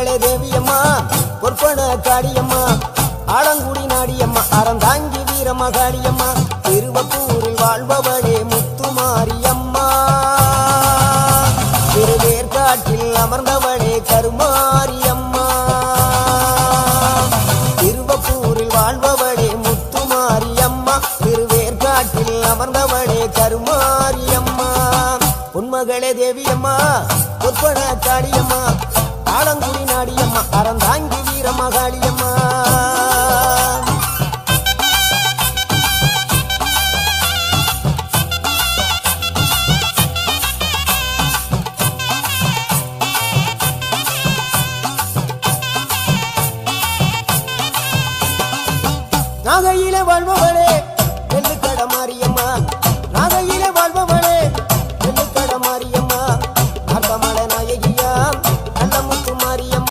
பொன்மகளே தேவியம்மா பொற்பன காளியம்மா ஆலங்குடி நாடியம்மா அறந்தாங்கி வீரமகாளியம்மா திருவப்பூரில் வாழ்பவளே முத்துமாரியம்மா திருவேற்காட்டில் அமர்ந்தவளே கருமாரியம்மா திருவப்பூரில் வாழ்பவளே முத்துமாரியம்மா திருவேற்காட்டில் அமர்ந்தவளே கருமாரியம்மா பொன்மகளே தேவியம்மா பொற்பன காளியம்மா ஆலங்குடி நாடியம்மா அறந்தாங்கி வீரமகாளியம்மா நாகையிலே வாழ்பவளே